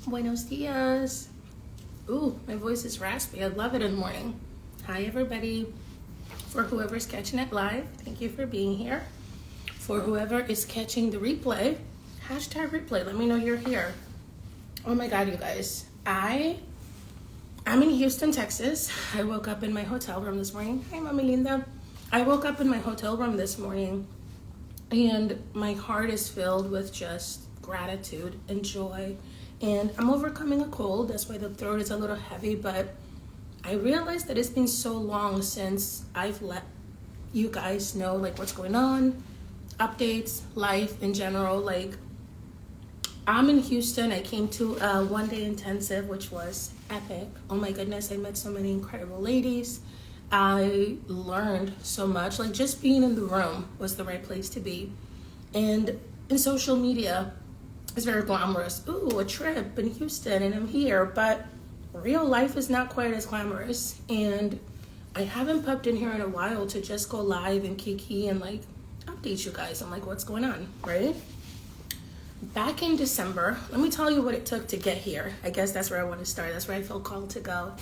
Buenos dias. Ooh, my voice is raspy. I love it in the morning. Hi, everybody. For whoever's catching it live, thank you for being here. For whoever is catching the replay, hashtag replay. Let me know you're here. Oh my God, you guys. I'm in Houston, Texas. I woke up in my hotel room this morning. Hi, Mami Linda. I woke up in my hotel room this morning and my heart is filled with just gratitude and joy. And I'm overcoming a cold. That's why the throat is a little heavy. But I realized that it's been so long since I've let you guys know like what's going on, updates, life in general. Like I'm in Houston. I came to a one-day intensive, which was epic. Oh my goodness, I met so many incredible ladies. I learned so much. Like just being in the room was the right place to be. And in social media, it's very glamorous. Ooh, a trip in Houston and I'm here. But real life is not quite as glamorous. And I haven't popped in here in a while to just go live and kiki and like update you guys on like what's going on, right? Back in December, let me tell you what it took to get here. I guess that's where I want to start. That's where I feel called to go.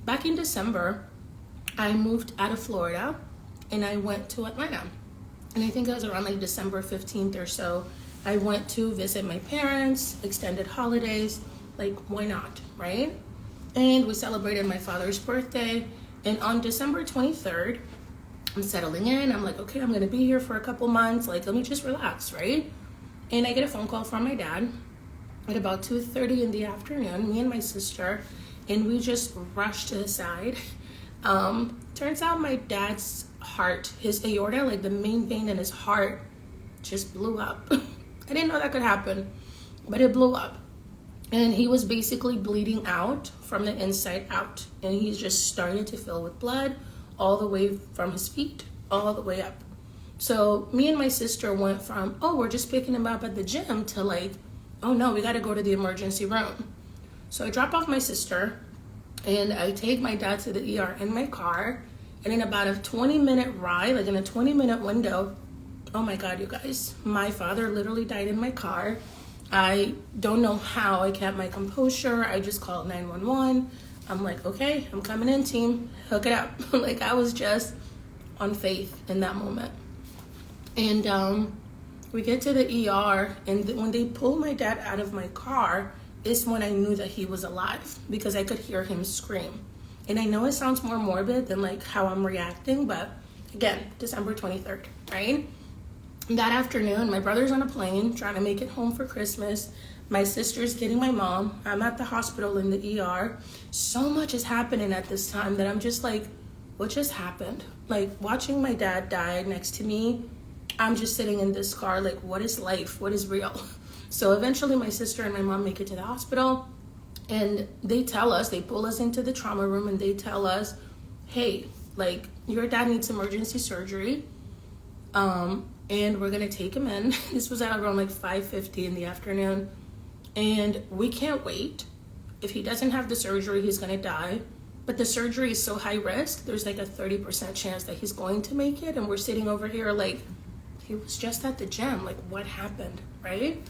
Back in December, I moved out of Florida and I went to Atlanta. And I think it was around like December 15th or so. I went to visit my parents, extended holidays, like why not, right? And we celebrated my father's birthday. And on December 23rd, I'm settling in. I'm like, okay, I'm gonna be here for a couple months. Like, let me just relax, right? And I get a phone call from my dad at about 2:30 in the afternoon, me and my sister, and we just rushed to the side. Turns out my dad's heart, his aorta, like the main vein in his heart, just blew up. I didn't know that could happen, but it blew up. And he was basically bleeding out from the inside out. And he just started to fill with blood all the way from his feet, all the way up. So me and my sister went from, oh, we're just picking him up at the gym to like, oh no, we got to go to the emergency room. So I drop off my sister and I take my dad to the ER in my car. And in about a 20-minute ride, like in a 20-minute window, oh my God, you guys, my father literally died in my car. I don't know how I kept my composure. I just called 911. I'm like, okay, I'm coming in, team, hook it up. Like I was just on faith in that moment. And we get to the ER and when they pull my dad out of my car is when I knew that he was alive because I could hear him scream. And I know it sounds more morbid than like how I'm reacting, but again, December 23rd, right? That afternoon, my brother's on a plane trying to make it home for Christmas. My sister's getting my mom. I'm at the hospital in the ER. So much is happening at this time that I'm just like, what just happened? Like watching my dad die next to me, I'm just sitting in this car like, what is life? What is real? So eventually my sister and my mom make it to the hospital and they tell us, they pull us into the trauma room and they tell us, hey, like your dad needs emergency surgery. And we're gonna take him in. This was at around like 5:50 in the afternoon. And we can't wait. If he doesn't have the surgery, he's gonna die. But the surgery is so high risk, there's like a 30% chance that he's going to make it. And we're sitting over here like, he was just at the gym. Like what happened, right?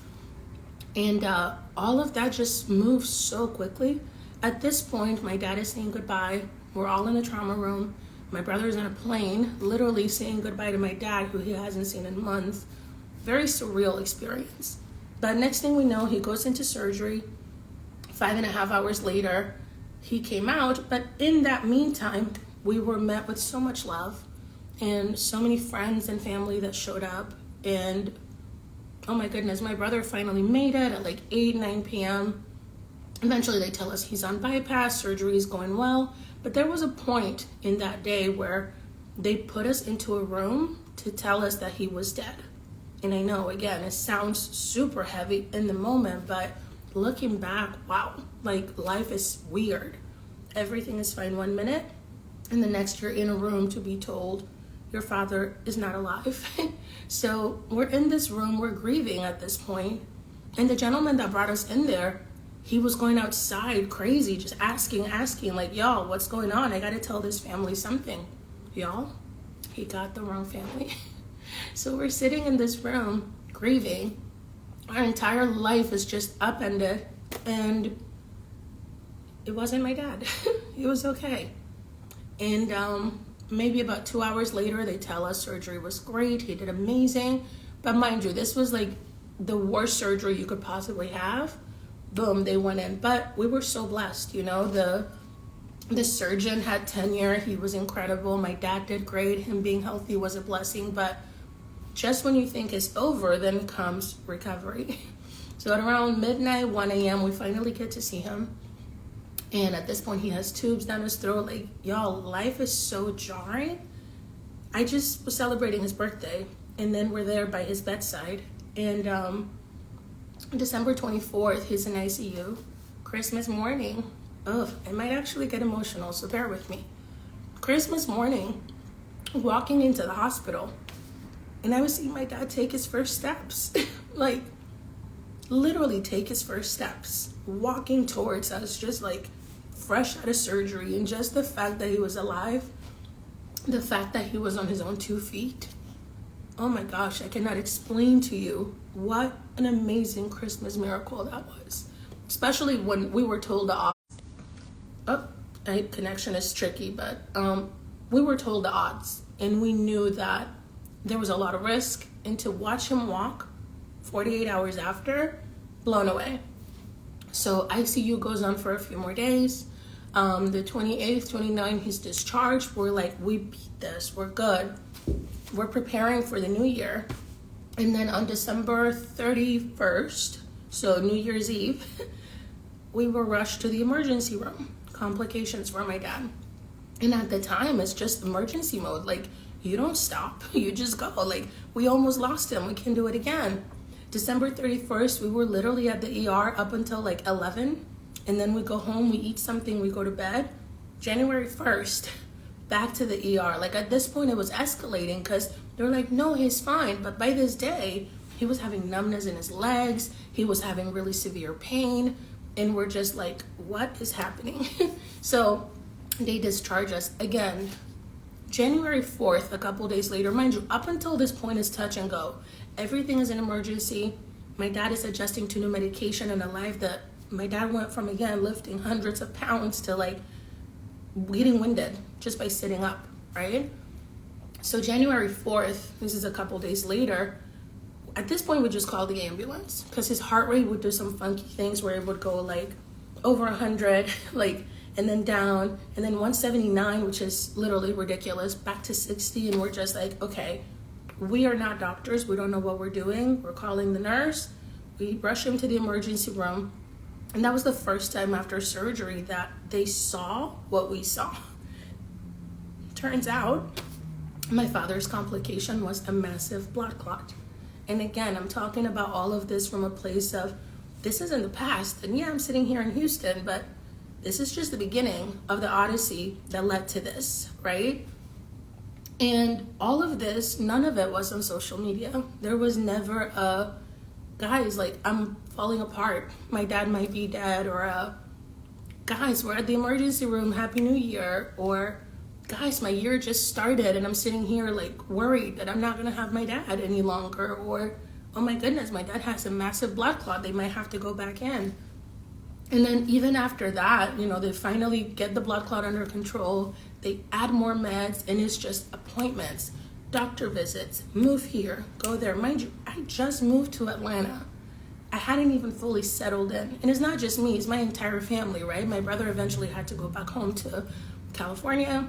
And all of that just moves so quickly. At this point, my dad is saying goodbye. We're all in the trauma room. My brother's on a plane, literally saying goodbye to my dad, who he hasn't seen in months. Very surreal experience. But next thing we know, he goes into surgery. 5.5 hours later, he came out. But in that meantime, we were met with so much love and so many friends and family that showed up. And oh my goodness, my brother finally made it at like 9 p.m. Eventually they tell us he's on bypass, surgery is going well. But there was a point in that day where they put us into a room to tell us that he was dead. And I know, again, it sounds super heavy in the moment, but looking back, wow, like life is weird. Everything is fine 1 minute, and the next you're in a room to be told your father is not alive. So we're in this room, we're grieving at this point, and the gentleman that brought us in there, he was going outside crazy, just asking, like, y'all, what's going on? I gotta tell this family something. Y'all, he got the wrong family. So we're sitting in this room grieving. Our entire life is just upended And it wasn't my dad. He was okay. And maybe about 2 hours later, they tell us surgery was great. He did amazing. But mind you, this was like the worst surgery you could possibly have. Boom, they went in. But we were so blessed, you know. The surgeon had tenure. He was incredible. My dad did great. Him being healthy was a blessing. But just when you think it's over, then comes recovery. So at around midnight, 1 a.m., we finally get to see him. And at this point, he has tubes down his throat. Like, y'all, life is so jarring. I just was celebrating his birthday, and then we're there by his bedside. And December 24th, he's in ICU. Christmas morning. Ugh, I might actually get emotional, so bear with me. Christmas morning, walking into the hospital, and I was seeing my dad take his first steps. Like, literally take his first steps. Walking towards us, just like fresh out of surgery, and just the fact that he was alive, the fact that he was on his own 2 feet. Oh my gosh, I cannot explain to you what an amazing Christmas miracle that was. Especially when we were told the odds. Connection is tricky, but we were told the odds, and we knew that there was a lot of risk, and to watch him walk 48 hours after, blown away. So ICU goes on for a few more days. The 28th, 29th, he's discharged. We're like, we beat this, we're good. We're preparing for the new year. And then on December 31st, so New Year's Eve, we were rushed to the emergency room. Complications for my dad. And at the time, it's just emergency mode. Like, you don't stop, you just go. Like, we almost lost him, we can do it again. December 31st, we were literally at the ER up until like 11. And then we go home, we eat something, we go to bed. January 1st, back to the ER. Like, at this point, it was escalating because they're like, no, he's fine. But by this day, he was having numbness in his legs. He was having really severe pain. And we're just like, what is happening? So they discharge us again. January 4th, a couple days later, mind you, up until this point is touch and go. Everything is an emergency. My dad is adjusting to new medication and a life that my dad went from, again, lifting hundreds of pounds to like getting winded just by sitting up, right? So January 4th, this is a couple days later, at this point we just called the ambulance because his heart rate would do some funky things where it would go like over 100, like, and then down, and then 179, which is literally ridiculous, back to 60, and we're just like, okay, we are not doctors, we don't know what we're doing. We're calling the nurse. We rush him to the emergency room, and that was the first time after surgery that they saw what we saw. Turns out, my father's complication was a massive blood clot. And again, I'm talking about all of this from a place of, this is in the past, and yeah, I'm sitting here in Houston, but this is just the beginning of the odyssey that led to this, right? And all of this, none of it was on social media. There was never a, guys, like, I'm falling apart. My dad might be dead, or a, guys, we're at the emergency room, Happy New Year, or guys, my year just started and I'm sitting here like worried that I'm not gonna have my dad any longer, or oh my goodness, my dad has a massive blood clot, they might have to go back in. And then even after that, you know, they finally get the blood clot under control, they add more meds, and it's just appointments, doctor visits, move here, go there. Mind you, I just moved to Atlanta. I hadn't even fully settled in. And it's not just me, it's my entire family, right? My brother eventually had to go back home to California.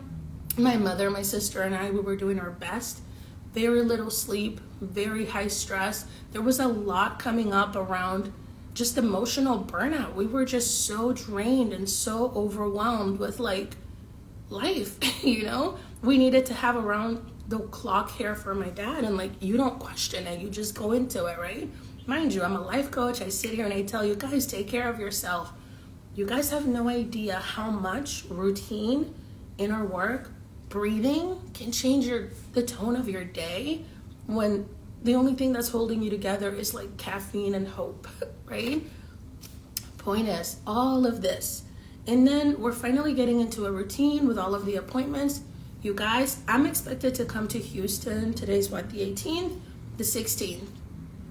My mother, my sister, and I, we were doing our best. Very little sleep, very high stress. There was a lot coming up around just emotional burnout. We were just so drained and so overwhelmed with like life, you know? We needed to have around the clock care for my dad, and like, you don't question it, you just go into it, right? Mind you, I'm a life coach. I sit here and I tell you guys, take care of yourself. You guys have no idea how much routine, inner work, breathing can change the tone of your day when the only thing that's holding you together is like caffeine and hope, right? Point is, all of this. And then we're finally getting into a routine with all of the appointments. You guys, I'm expected to come to Houston. Today's what, the 18th? The 16th.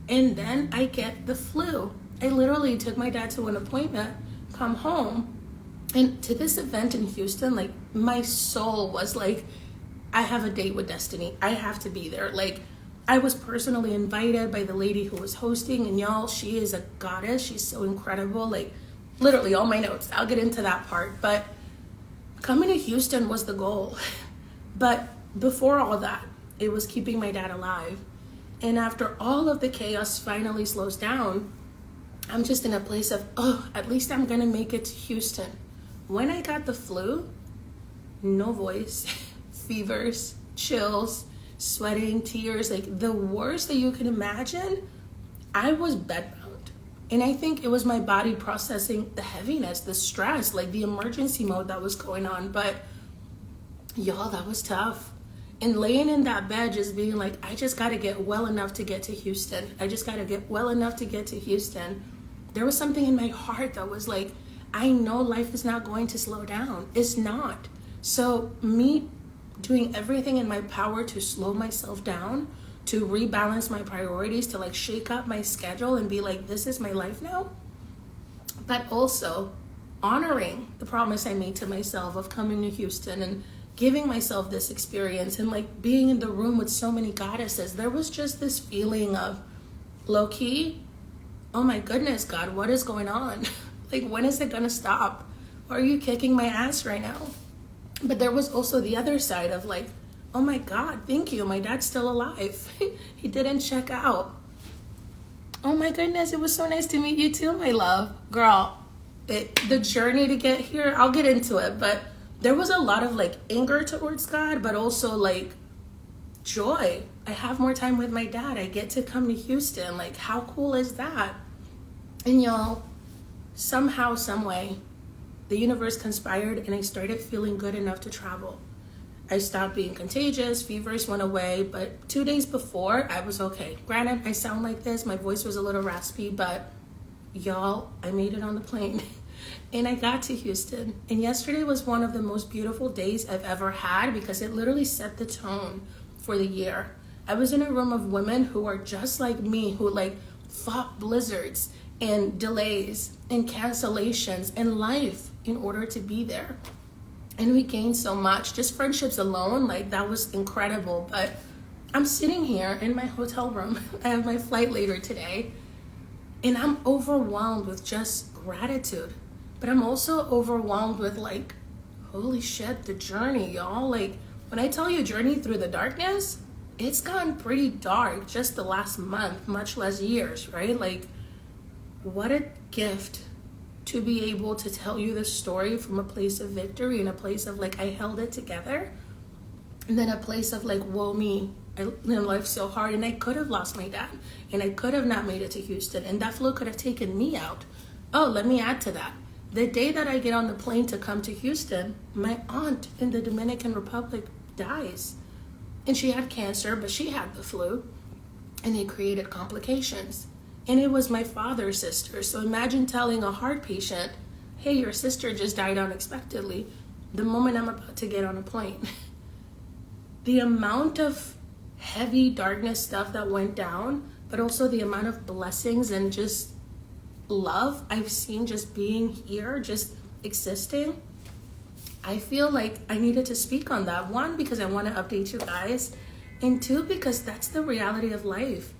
And then I get the flu. I literally took my dad to an appointment, come home, and to this event in Houston, like my soul was like, I have a date with destiny. I have to be there. Like I was personally invited by the lady who was hosting, and y'all, she is a goddess. She's so incredible. Like literally all my notes. I'll get into that part. But coming to Houston was the goal. But before all that, it was keeping my dad alive. And after all of the chaos finally slows down, I'm just in a place of, oh, at least I'm gonna make it to Houston. When I got the flu, no voice, fevers, chills, sweating, tears, like the worst that you can imagine, I was bedbound. And I think it was my body processing the heaviness, the stress, like the emergency mode that was going on. But y'all, that was tough. And laying in that bed just being like, I just got to get well enough to get to Houston. I just got to get well enough to get to Houston. There was something in my heart that was like, I know life is not going to slow down. It's not. So me doing everything in my power to slow myself down, to rebalance my priorities, to like shake up my schedule and be like, this is my life now. But also honoring the promise I made to myself of coming to Houston and giving myself this experience and like being in the room with so many goddesses. There was just this feeling of low key, oh my goodness, God, what is going on? Like, when is it gonna stop? Why are you kicking my ass right now? But there was also the other side of like, oh my God, thank you. My dad's still alive. He didn't check out. Oh my goodness, it was so nice to meet you too, my love. Girl, the journey to get here, I'll get into it, but there was a lot of like anger towards God, but also like joy. I have more time with my dad. I get to come to Houston. Like, how cool is that? And y'all, somehow, some way, the universe conspired and I started feeling good enough to travel. I stopped being contagious, fevers went away, but 2 days before, I was okay. Granted, I sound like this, my voice was a little raspy, but y'all, I made it on the plane. And I got to Houston. And yesterday was one of the most beautiful days I've ever had because it literally set the tone for the year. I was in a room of women who are just like me, who like fought blizzards and delays and cancellations and life in order to be there. And we gained so much. Just friendships alone, like that was incredible. But I'm sitting here in my hotel room. I have my flight later today. And I'm overwhelmed with just gratitude. But I'm also overwhelmed with like, holy shit, the journey, y'all. Like, when I tell you journey through the darkness, it's gotten pretty dark just the last month, much less years, right? Like, what a gift to be able to tell you the story from a place of victory and a place of like, I held it together. And then a place of like, whoa me, I lived life so hard and I could have lost my dad and I could have not made it to Houston and that flu could have taken me out. Oh, let me add to that. The day that I get on the plane to come to Houston, my aunt in the Dominican Republic dies. And she had cancer, but she had the flu. And it created complications. And it was my father's sister. So imagine telling a heart patient, hey, your sister just died unexpectedly, the moment I'm about to get on a plane. The amount of heavy darkness stuff that went down, but also the amount of blessings and just love I've seen just being here, just existing. I feel like I needed to speak on that. One, because I want to update you guys. And two, because that's the reality of life.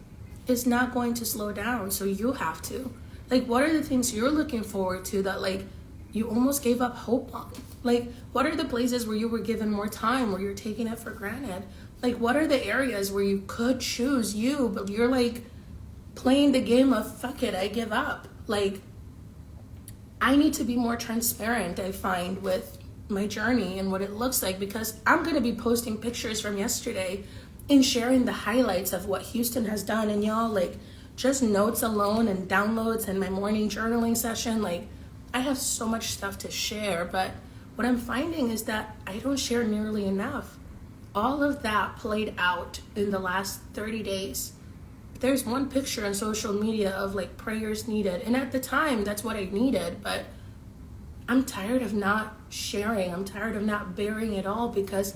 It's not going to slow down, so you have to. Like, what are the things you're looking forward to that, like, you almost gave up hope on? Like, what are the places where you were given more time, where you're taking it for granted? Like, what are the areas where you could choose you, but you're, like, playing the game of, fuck it, I give up? Like, I need to be more transparent, I find, with my journey and what it looks like, because I'm going to be posting pictures from yesterday and sharing the highlights of what Houston has done. And y'all, like, just notes alone and downloads and my morning journaling session, like, I have so much stuff to share, but what I'm finding is that I don't share nearly enough. All of that played out in the last 30 days. There's one picture on social media of like prayers needed. And at the time, that's what I needed. But I'm tired of not sharing. I'm tired of not bearing it all, because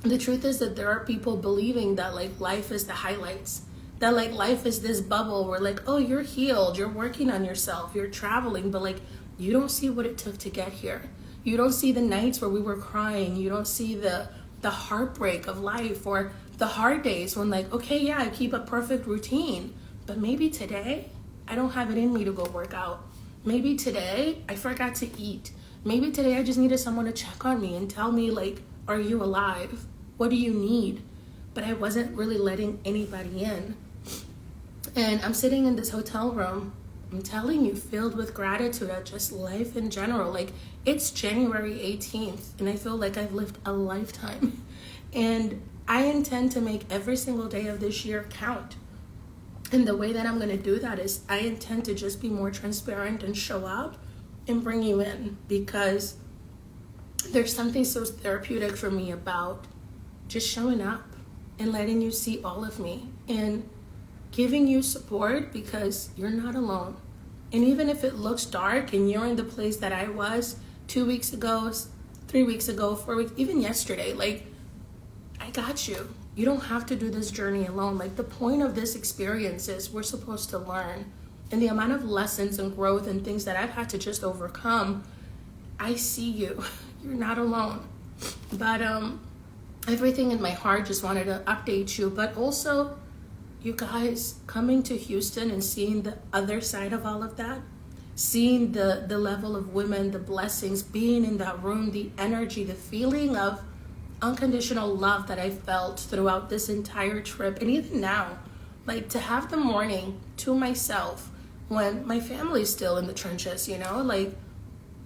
the truth is that there are people believing that like life is the highlights, that like life is this bubble where like, oh, you're healed, you're working on yourself, you're traveling, but like you don't see what it took to get here. You don't see the nights where we were crying. You don't see the heartbreak of life, or the hard days when like, okay, yeah, I keep a perfect routine, but maybe today I don't have it in me to go work out. Maybe today I forgot to eat. Maybe today I just needed someone to check on me and tell me like, are you alive? What do you need? But I wasn't really letting anybody in. And I'm sitting in this hotel room, I'm telling you, filled with gratitude at just life in general. Like, it's January 18th and I feel like I've lived a lifetime. And I intend to make every single day of this year count. And the way that I'm going to do that is I intend to just be more transparent and show up and bring you in, because there's something so therapeutic for me about just showing up and letting you see all of me and giving you support, because you're not alone. And even if it looks dark and you're in the place that I was 2 weeks ago, 3 weeks ago, 4 weeks, even yesterday, like, I got you. You don't have to do this journey alone. Like, the point of this experience is we're supposed to learn. And the amount of lessons and growth and things that I've had to just overcome, I see you. You're not alone. But everything in my heart just wanted to update you. But also, you guys, coming to Houston and seeing the other side of all of that, seeing the level of women, the blessings, being in that room, the energy, the feeling of unconditional love that I felt throughout this entire trip, and even now, like, to have the morning to myself when my family's still in the trenches, you know, like,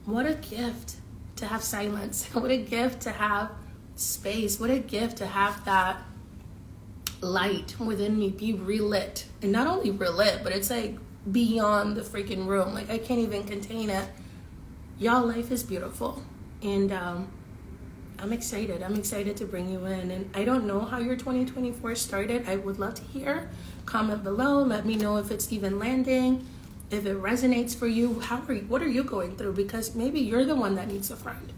what a gift to have silence. What a gift to have space. What a gift to have that light within me be relit. And not only relit, but it's like beyond the freaking room. Like, I can't even contain it. Y'all, life is beautiful. And I'm excited. I'm excited to bring you in. And I don't know how your 2024 started. I would love to hear. Comment below. Let me know if it's even landing, if it resonates for you. What are you going through? Because maybe you're the one that needs a friend.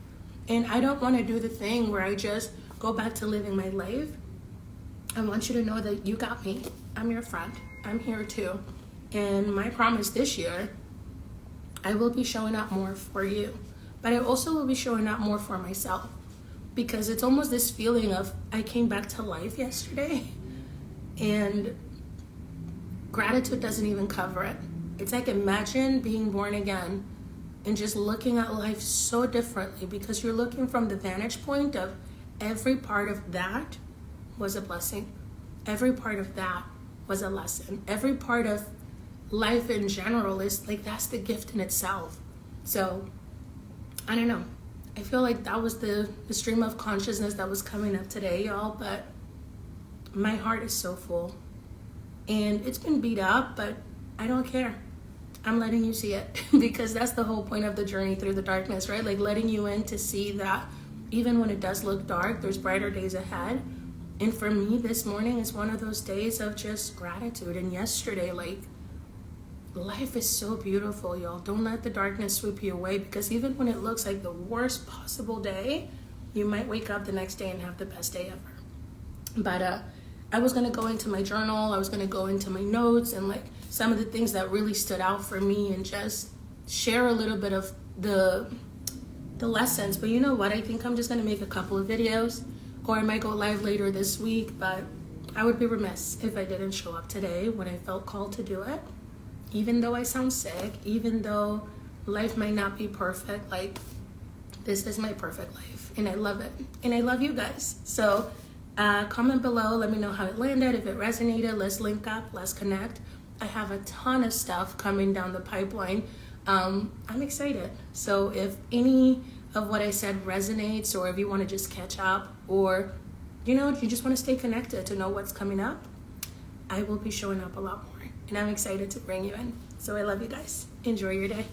And I don't want to do the thing where I just go back to living my life. I want you to know that you got me. I'm your friend. I'm here too. And my promise this year, I will be showing up more for you. But I also will be showing up more for myself. Because it's almost this feeling of I came back to life yesterday. And gratitude doesn't even cover it. It's like, imagine being born again and just looking at life so differently, because you're looking from the vantage point of every part of that was a blessing. Every part of that was a lesson. Every part of life in general is like, that's the gift in itself. So, I don't know. I feel like that was the stream of consciousness that was coming up today, y'all, but my heart is so full. And it's been beat up, but I don't care. I'm letting you see it, because that's the whole point of the journey through the darkness, right? Like, letting you in to see that even when it does look dark, there's brighter days ahead. And for me, this morning is one of those days of just gratitude. And yesterday, like, life is so beautiful, y'all. Don't let the darkness sweep you away, because even when it looks like the worst possible day, you might wake up the next day and have the best day ever. But I was going to go into my journal. I was going to go into my notes and like some of the things that really stood out for me and just share a little bit of the lessons. But you know what? I think I'm just going to make a couple of videos, or I might go live later this week. But I would be remiss if I didn't show up today when I felt called to do it. Even though I sound sick, even though life might not be perfect, like, this is my perfect life and I love it. And I love you guys. So comment below, let me know how it landed, if it resonated. Let's link up, let's connect. I have a ton of stuff coming down the pipeline. I'm excited. So if any of what I said resonates, or if you want to just catch up, or you know, you just want to stay connected to know what's coming up, I will be showing up a lot more. And I'm excited to bring you in. So I love you guys. Enjoy your day.